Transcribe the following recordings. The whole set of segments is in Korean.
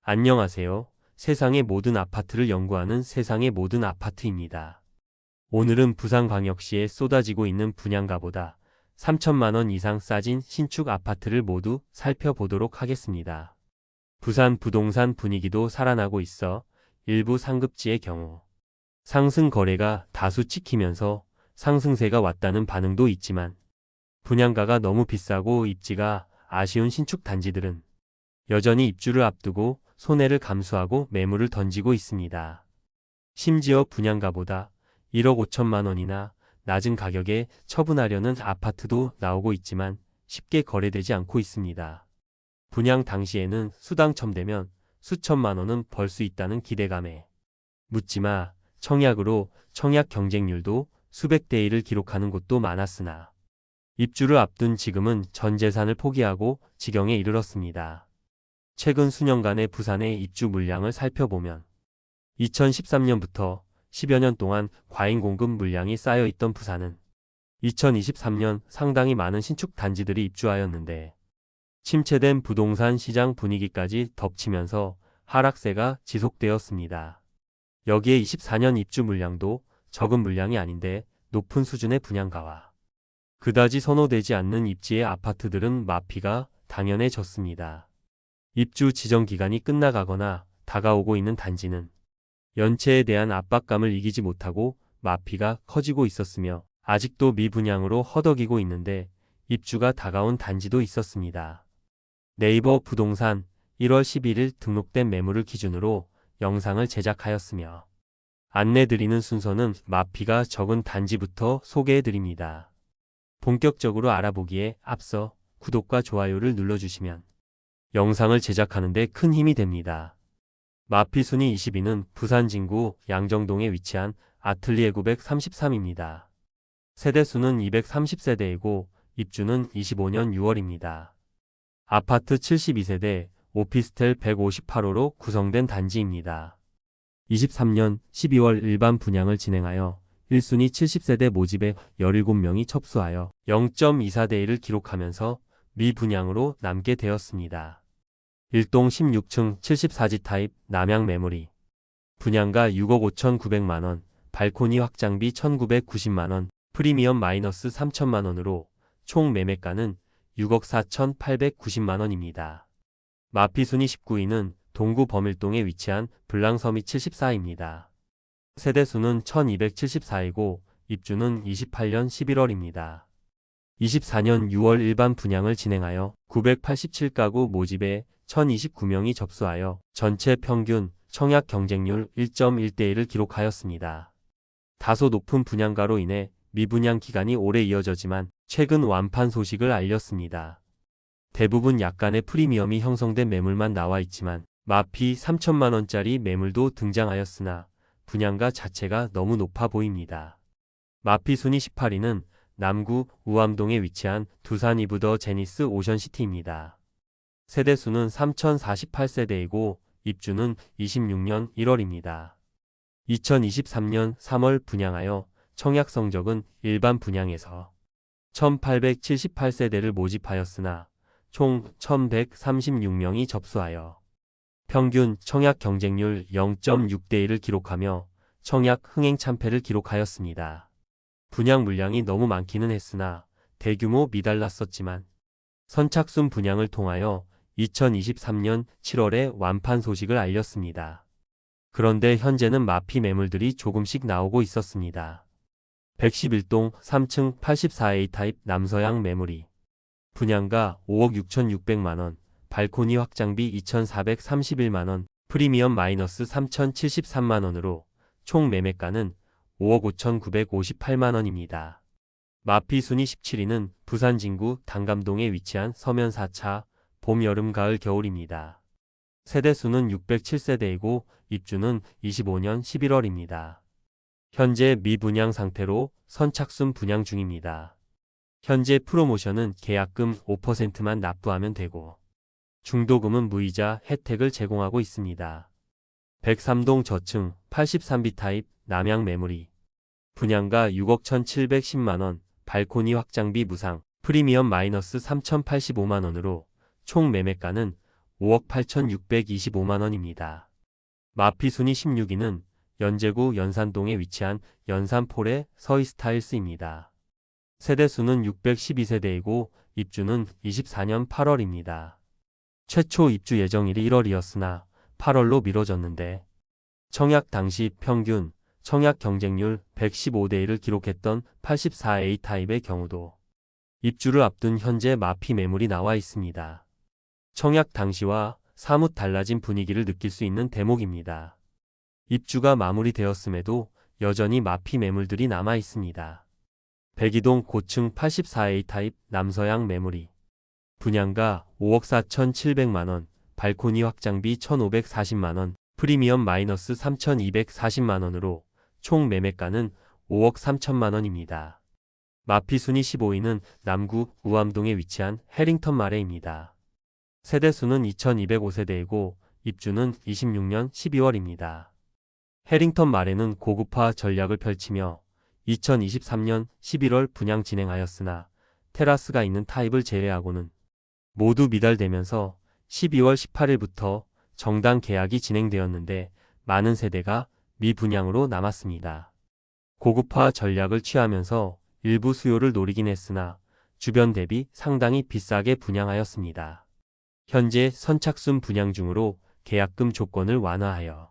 안녕하세요. 세상의 모든 아파트를 연구하는 세상의 모든 아파트입니다. 오늘은 부산광역시에 쏟아지고 있는 분양가보다 3천만 원 이상 싸진 신축 아파트를 모두 살펴보도록 하겠습니다. 부산 부동산 분위기도 살아나고 있어 일부 상급지의 경우 상승 거래가 다수 찍히면서 상승세가 왔다는 반응도 있지만 분양가가 너무 비싸고 입지가 아쉬운 신축 단지들은 여전히 입주를 앞두고 손해를 감수하고 매물을 던지고 있습니다. 심지어 분양가보다 1억 5천만 원이나 낮은 가격에 처분하려는 아파트도 나오고 있지만 쉽게 거래되지 않고 있습니다. 분양 당시에는 수당첨되면 수천만 원은 벌 수 있다는 기대감에 묻지마 청약으로 청약 경쟁률도 수백 대 1을 기록하는 곳도 많았으나 입주를 앞둔 지금은 전 재산을 포기하고 지경에 이르렀습니다. 최근 수년간의 부산의 입주 물량을 살펴보면 2013년부터 10여 년 동안 과잉 공급 물량이 쌓여있던 부산은 2023년 상당히 많은 신축 단지들이 입주하였는데 침체된 부동산 시장 분위기까지 덮치면서 하락세가 지속되었습니다. 여기에 24년 입주 물량도 적은 물량이 아닌데 높은 수준의 분양가와 그다지 선호되지 않는 입지의 아파트들은 마피가 당연해졌습니다. 입주 지정 기간이 끝나가거나 다가오고 있는 단지는 연체에 대한 압박감을 이기지 못하고 마피가 커지고 있었으며 아직도 미분양으로 허덕이고 있는데 입주가 다가온 단지도 있었습니다. 네이버 부동산 1월 11일 등록된 매물을 기준으로 영상을 제작하였으며 안내드리는 순서는 마피가 적은 단지부터 소개해드립니다. 본격적으로 알아보기에 앞서 구독과 좋아요를 눌러주시면 영상을 제작하는 데 큰 힘이 됩니다. 마피 순위 22는 부산 진구 양정동에 위치한 아틀리에 933입니다. 세대수는 230세대이고 입주는 25년 6월입니다. 아파트 72세대, 오피스텔 158호로 구성된 단지입니다. 23년 12월 일반 분양을 진행하여 1순위 70세대 모집에 17명이 접수하여 0.24대 1을 기록하면서 미분양으로 남게 되었습니다. 1동 16층 74지 타입 남양 매물이 분양가 6억 5,900만원, 발코니 확장비 1,990만원, 프리미엄 마이너스 3천만원으로 총 매매가는 6억 4,890만원입니다. 마피순위 19위는 동구 범일동에 위치한 블랑섬이 74입니다. 세대수는 1274이고 입주는 28년 11월입니다. 24년 6월 일반 분양을 진행하여 987가구 모집에 1029명이 접수하여 전체 평균 청약 경쟁률 1.1대 1을 기록하였습니다. 다소 높은 분양가로 인해 미분양 기간이 오래 이어졌지만 최근 완판 소식을 알렸습니다. 대부분 약간의 프리미엄이 형성된 매물만 나와 있지만 마피 3천만 원짜리 매물도 등장하였으나 분양가 자체가 너무 높아 보입니다. 마피 순위 18위는 남구 우암동에 위치한 두산 이브더 제니스 오션시티입니다. 세대수는 3048세대이고 입주는 26년 1월입니다. 2023년 3월 분양하여 청약 성적은 일반 분양에서 1878세대를 모집하였으나 총 1136명이 접수하여 평균 청약 경쟁률 0.6대 1을 기록하며 청약 흥행 참패를 기록하였습니다. 분양 물량이 너무 많기는 했으나 대규모 미달났었지만 선착순 분양을 통하여 2023년 7월에 완판 소식을 알렸습니다. 그런데 현재는 마피 매물들이 조금씩 나오고 있었습니다. 111동 3층 84A 타입 남서양 매물이 분양가 5억 6,600만원, 발코니 확장비 2,431만원, 프리미엄 마이너스 3,073만원으로 총 매매가는 5억 5,958만원입니다. 마피 순위 17위는 부산 진구 당감동에 위치한 서면 4차 봄, 여름, 가을, 겨울입니다. 세대수는 607세대이고 입주는 25년 11월입니다. 현재 미분양 상태로 선착순 분양 중입니다. 현재 프로모션은 계약금 5%만 납부하면 되고 중도금은 무이자 혜택을 제공하고 있습니다. 103동 저층 83B 타입 남양 매물이 분양가 6억 1,710만원, 발코니 확장비 무상, 프리미엄 마이너스 3,085만원으로 총 매매가는 5억 8,625만원입니다. 마피 순위 16위는 연제구 연산동에 위치한 연산폴의 서희스타일스입니다. 세대수는 612세대이고 입주는 24년 8월입니다. 최초 입주 예정일이 1월이었으나 8월로 미뤄졌는데 청약 당시 평균 청약 경쟁률 115대 1을 기록했던 84A 타입의 경우도 입주를 앞둔 현재 마피 매물이 나와 있습니다. 청약 당시와 사뭇 달라진 분위기를 느낄 수 있는 대목입니다. 입주가 마무리되었음에도 여전히 마피 매물들이 남아 있습니다. 백이동 고층 84A 타입 남서양 매물이 분양가 5억 4,700만원, 발코니 확장비 1,540만원, 프리미엄 마이너스 3,240만원으로 총 매매가는 5억 3천만원입니다. 마피 순위 15위는 남구 우암동에 위치한 해링턴 마레입니다. 세대수는 2,205세대이고 입주는 26년 12월입니다. 해링턴 마레는 고급화 전략을 펼치며 2023년 11월 분양 진행하였으나 테라스가 있는 타입을 제외하고는 모두 미달되면서 12월 18일부터 정당 계약이 진행되었는데 많은 세대가 미분양으로 남았습니다. 고급화 전략을 취하면서 일부 수요를 노리긴 했으나 주변 대비 상당히 비싸게 분양하였습니다. 현재 선착순 분양 중으로 계약금 조건을 완화하여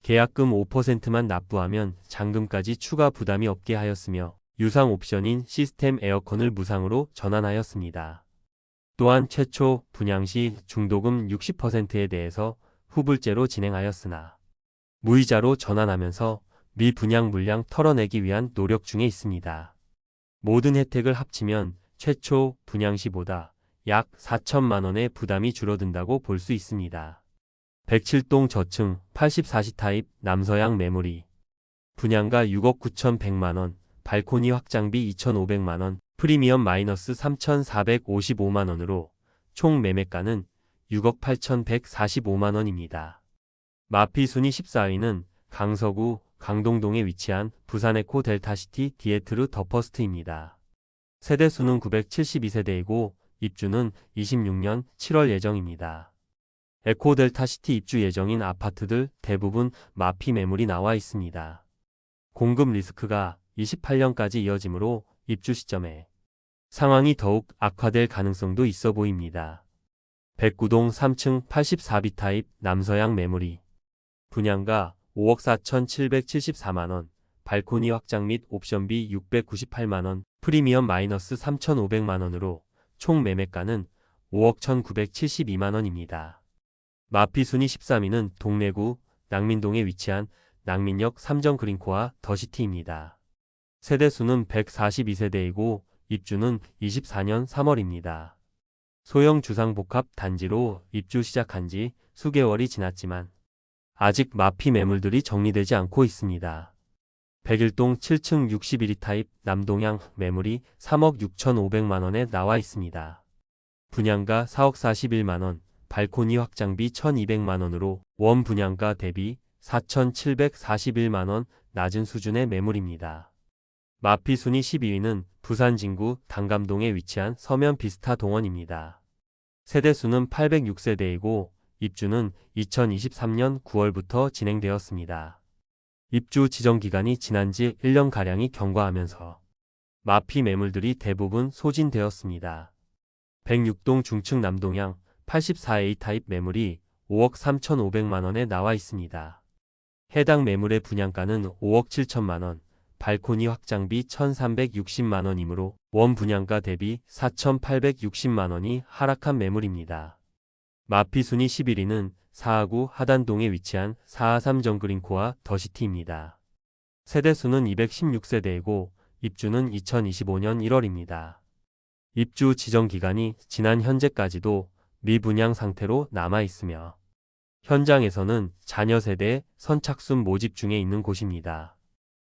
계약금 5%만 납부하면 잔금까지 추가 부담이 없게 하였으며 유상 옵션인 시스템 에어컨을 무상으로 전환하였습니다. 또한 최초 분양 시 중도금 60%에 대해서 후불제로 진행하였으나 무이자로 전환하면서 미분양 물량 털어내기 위한 노력 중에 있습니다. 모든 혜택을 합치면 최초 분양 시보다 약 4천만원의 부담이 줄어든다고 볼 수 있습니다. 107동 저층 84시 타입 남서양 매물이 분양가 6억 9,100만원, 발코니 확장비 2,500만원, 프리미엄 마이너스 3,455만원으로 총 매매가는 6억 8,145만원입니다. 마피 순위 14위는 강서구 강동동에 위치한 부산에코 델타시티 디에트르 더 퍼스트입니다. 세대수는 972세대이고 입주는 26년 7월 예정입니다. 에코 델타시티 입주 예정인 아파트들 대부분 마피 매물이 나와 있습니다. 공급 리스크가 28년까지 이어지므로 입주 시점에 상황이 더욱 악화될 가능성도 있어 보입니다. 백구동 3층 84비 타입 남서양 매물이 분양가 5억 4,774만원, 발코니 확장 및 옵션비 698만원, 프리미엄 마이너스 3,500만원으로 총 매매가는 5억 1,972만원입니다. 마피 순위 13위는 동래구 낭민동에 위치한 낭민역 3정 그린코아 더시티입니다. 세대수는 142세대이고 입주는 24년 3월입니다. 소형 주상복합 단지로 입주 시작한 지 수개월이 지났지만 아직 마피 매물들이 정리되지 않고 있습니다. 백일동 7층 61위 타입 남동향 매물이 3억 6,500만원에 나와 있습니다. 분양가 4억 41만원, 발코니 확장비 1,200만원으로 원 분양가 대비 4,741만원 낮은 수준의 매물입니다. 마피 순위 12위는 부산 진구 당감동에 위치한 서면 비스타 동원입니다. 세대수는 806세대이고 입주는 2023년 9월부터 진행되었습니다. 입주 지정 기간이 지난 지 1년가량이 경과하면서 마피 매물들이 대부분 소진되었습니다. 106동 중층 남동향 84A 타입 매물이 5억 3,500만원에 나와 있습니다. 해당 매물의 분양가는 5억 7천만원, 발코니 확장비 1,360만원이므로 원 분양가 대비 4,860만원이 하락한 매물입니다. 마피 순위 11위는 사하구 하단동에 위치한 453 정그린코아 더시티입니다. 세대수는 216세대이고 입주는 2025년 1월입니다. 입주 지정 기간이 지난 현재까지도 미분양 상태로 남아 있으며 현장에서는 자녀 세대 선착순 모집 중에 있는 곳입니다.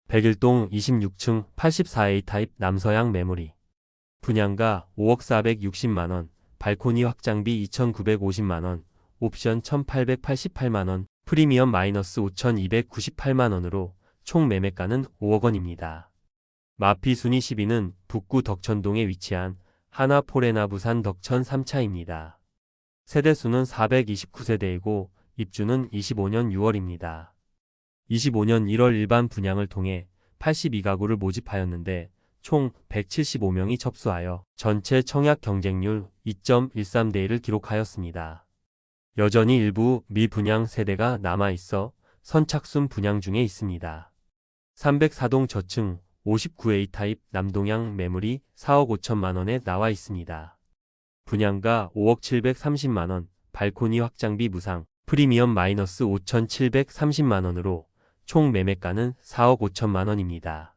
백일동 26층 84A 타입 남서양 매물이 분양가 5억 460만원, 발코니 확장비 2,950만원, 옵션 1,888만원, 프리미엄 마이너스 5,298만원으로 총 매매가는 5억원입니다. 마피 순위 10위는 북구 덕천동에 위치한 하나포레나 부산 덕천 3차입니다. 세대수는 429세대이고 입주는 25년 6월입니다. 25년 1월 일반 분양을 통해 82가구를 모집하였는데 총 175명이 접수하여 전체 청약 경쟁률 2.13대 1을 기록하였습니다. 여전히 일부 미분양 세대가 남아있어 선착순 분양 중에 있습니다. 304동 저층 59A 타입 남동향 매물이 4억 5천만 원에 나와 있습니다. 분양가 5억 730만 원, 발코니 확장비 무상, 프리미엄 마이너스 5,730만 원으로 총 매매가는 4억 5천만 원입니다.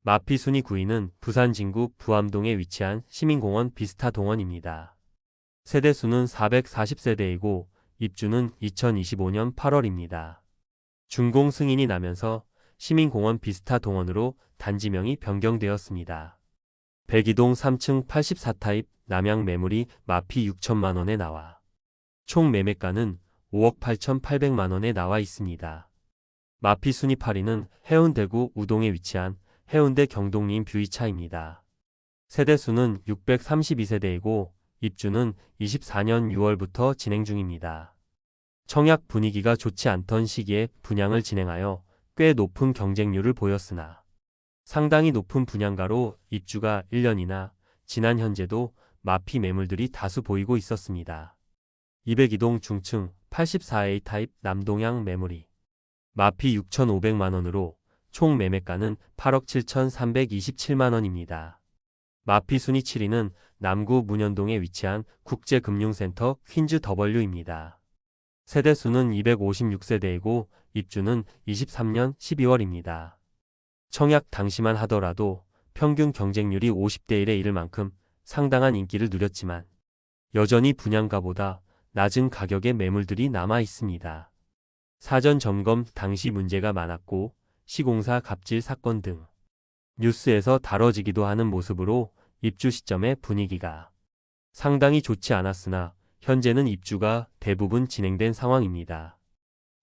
마피 순위 9위는 부산 진구 부암동에 위치한 시민공원 비스타 동원입니다. 세대수는 440세대이고 입주는 2025년 8월입니다. 준공 승인이 나면서 시민공원 비스타 동원으로 단지명이 변경되었습니다. 102동 3층 84타입 남양 매물이 마피 6천만 원에 나와 총 매매가는 5억 8,800만 원에 나와 있습니다. 마피 순위 8위는 해운대구 우동에 위치한 해운대 경동림 뷰이차입니다. 세대수는 632세대이고 입주는 24년 6월부터 진행 중입니다. 청약 분위기가 좋지 않던 시기에 분양을 진행하여 꽤 높은 경쟁률을 보였으나 상당히 높은 분양가로 입주가 1년이나 지난 현재도 마피 매물들이 다수 보이고 있었습니다. 202동 중층 84A 타입 남동향 매물이 마피 6,500만 원으로 총 매매가는 8억 7,327만 원입니다. 마피 순위 7위는 남구 문현동에 위치한 국제금융센터 퀸즈 더블유입니다. 세대수는 256세대이고 입주는 23년 12월입니다. 청약 당시만 하더라도 평균 경쟁률이 50대 1에 이를 만큼 상당한 인기를 누렸지만 여전히 분양가보다 낮은 가격의 매물들이 남아 있습니다. 사전 점검 당시 문제가 많았고 시공사 갑질 사건 등 뉴스에서 다뤄지기도 하는 모습으로 입주 시점의 분위기가 상당히 좋지 않았으나 현재는 입주가 대부분 진행된 상황입니다.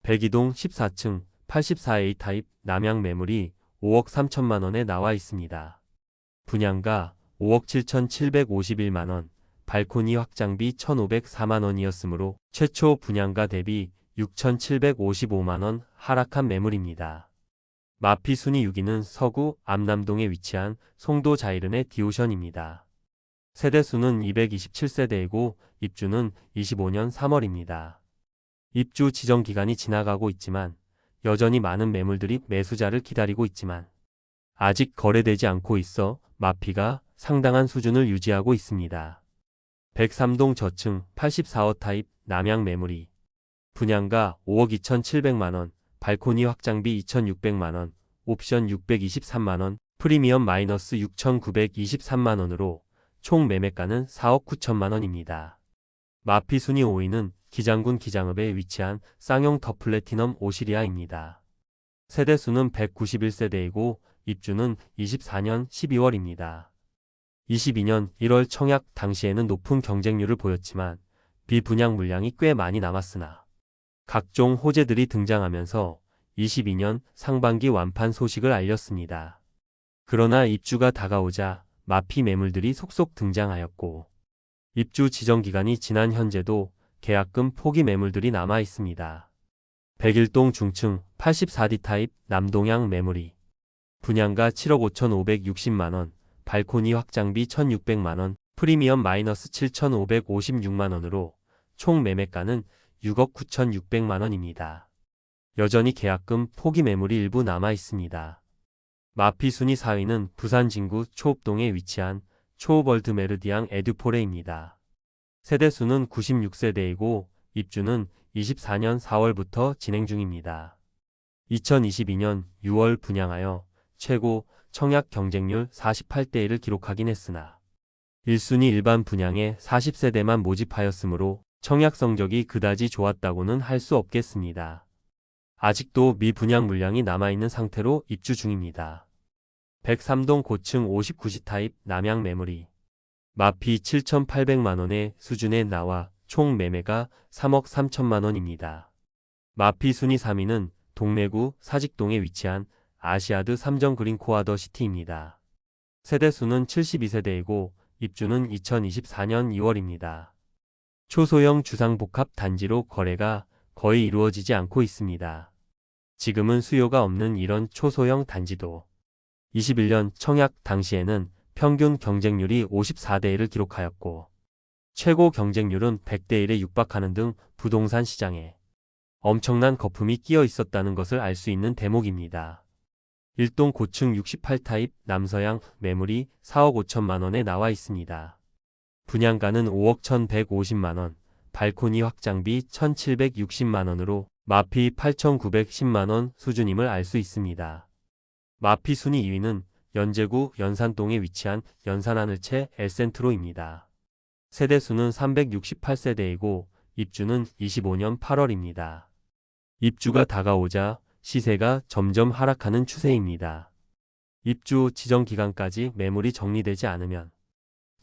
102동 14층 84A 타입 남양 매물이 5억 3천만 원에 나와 있습니다. 분양가 5억 7,751만 원, 발코니 확장비 1,504만 원이었으므로 최초 분양가 대비 6,755만 원 하락한 매물입니다. 마피 순위 6위는 서구 암남동에 위치한 송도 자이른의 디오션입니다. 세대수는 227세대이고 입주는 25년 3월입니다. 입주 지정 기간이 지나가고 있지만 여전히 많은 매물들이 매수자를 기다리고 있지만 아직 거래되지 않고 있어 마피가 상당한 수준을 유지하고 있습니다. 103동 저층 84호 타입 남양 매물이 분양가 5억 2,700만 원, 발코니 확장비 2,600만 원, 옵션 623만 원, 프리미엄 마이너스 6,923만 원으로 총 매매가는 4억 9천만 원입니다. 마피 순위 5위는 기장군 기장읍에 위치한 쌍용 더 플래티넘 오시리아입니다. 세대수는 191세대이고 입주는 24년 12월입니다. 22년 1월 청약 당시에는 높은 경쟁률을 보였지만 비분양 물량이 꽤 많이 남았으나 각종 호재들이 등장하면서 22년 상반기 완판 소식을 알렸습니다. 그러나 입주가 다가오자 마피 매물들이 속속 등장하였고 입주 지정 기간이 지난 현재도 계약금 포기 매물들이 남아 있습니다. 101동 중층 84D 타입 남동향 매물이 분양가 7억 5,560만 원, 발코니 확장비 1,600만 원, 프리미엄 마이너스 7,556만 원으로 총 매매가는 6억 9,600만 원입니다. 여전히 계약금 포기 매물이 일부 남아 있습니다. 마피 순위 4위는 부산 진구 초읍동에 위치한 초월드 메르디앙 에듀포레입니다. 세대수는 96세대이고 입주는 24년 4월부터 진행 중입니다. 2022년 6월 분양하여 최고 청약 경쟁률 48대 1을 기록하긴 했으나 1순위 일반 분양에 40세대만 모집하였으므로 청약 성적이 그다지 좋았다고는 할 수 없겠습니다. 아직도 미분양 물량이 남아있는 상태로 입주 중입니다. 103동 고층 59시 타입 남양 매물이 마피 7,800만 원의 수준에 나와 총 매매가 3억 3천만 원입니다. 마피 순위 3위는 동래구 사직동에 위치한 아시아드 3정 그린 코아더 시티입니다. 세대수는 72세대이고 입주는 2024년 2월입니다. 초소형 주상복합 단지로 거래가 거의 이루어지지 않고 있습니다. 지금은 수요가 없는 이런 초소형 단지도 21년 청약 당시에는 평균 경쟁률이 54대 1을 기록하였고 최고 경쟁률은 100대 1에 육박하는 등 부동산 시장에 엄청난 거품이 끼어 있었다는 것을 알 수 있는 대목입니다. 1동 고층 68타입 남서양 매물이 4억 5천만 원에 나와 있습니다. 분양가는 5억 1,150만 원, 발코니 확장비 1,760만 원으로 마피 8,910만 원 수준임을 알 수 있습니다. 마피 순위 2위는 연제구 연산동에 위치한 연산하늘채 엘센트로입니다. 세대수는 368세대이고 입주는 25년 8월입니다. 입주가 다가오자 시세가 점점 하락하는 추세입니다. 입주 지정 기간까지 매물이 정리되지 않으면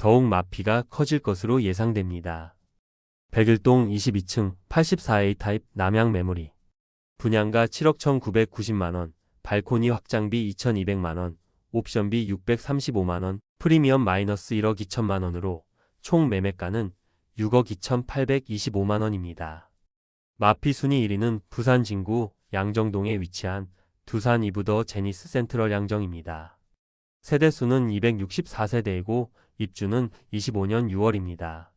더욱 마피가 커질 것으로 예상됩니다. 백일동 22층 84A 타입 남양 매물이 분양가 7억 1,990만원, 발코니 확장비 2,200만원, 옵션비 635만원, 프리미엄 마이너스 1억 2천만원으로 총 매매가는 6억 2,825만원입니다. 마피 순위 1위는 부산 진구 양정동에 위치한 두산 이브더 제니스 센트럴 양정입니다. 세대수는 264세대이고 입주는 25년 6월입니다.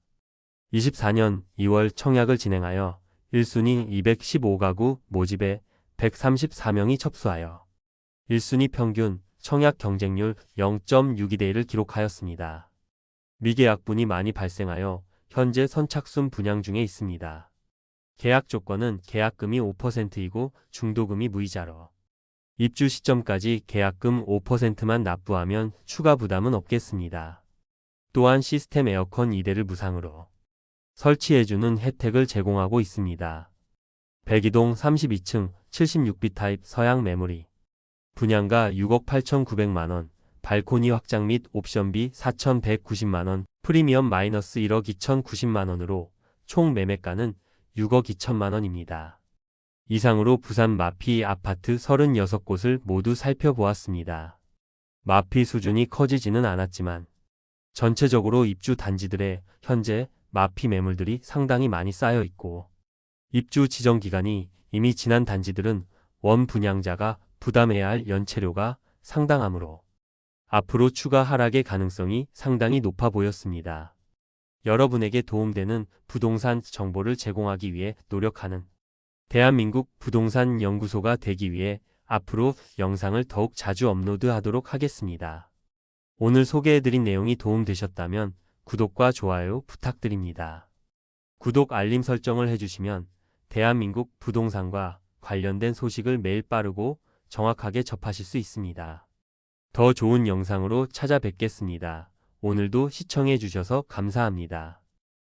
24년 2월 청약을 진행하여 1순위 215가구 모집에 134명이 접수하여 1순위 평균 청약 경쟁률 0.62대 1을 기록하였습니다. 미계약분이 많이 발생하여 현재 선착순 분양 중에 있습니다. 계약 조건은 계약금이 5%이고 중도금이 무이자로 입주 시점까지 계약금 5%만 납부하면 추가 부담은 없겠습니다. 또한 시스템 에어컨 2대를 무상으로 설치해주는 혜택을 제공하고 있습니다. 백이동 32층 76B 타입 서양 매물이 분양가 6억 8,900만원, 발코니 확장 및 옵션비 4,190만원, 프리미엄 마이너스 1억 2,090만원으로 총 매매가는 6억 2천만원입니다. 이상으로 부산 마피 아파트 36곳을 모두 살펴보았습니다. 마피 수준이 커지지는 않았지만 전체적으로 입주 단지들의 현재 마피 매물들이 상당히 많이 쌓여 있고 입주 지정 기간이 이미 지난 단지들은 원 분양자가 부담해야 할 연체료가 상당하므로 앞으로 추가 하락의 가능성이 상당히 높아 보였습니다. 여러분에게 도움되는 부동산 정보를 제공하기 위해 노력하는 대한민국 부동산 연구소가 되기 위해 앞으로 영상을 더욱 자주 업로드하도록 하겠습니다. 오늘 소개해드린 내용이 도움되셨다면 구독과 좋아요 부탁드립니다. 구독 알림 설정을 해주시면 대한민국 부동산과 관련된 소식을 매일 빠르고 정확하게 접하실 수 있습니다. 더 좋은 영상으로 찾아뵙겠습니다. 오늘도 시청해 주셔서 감사합니다.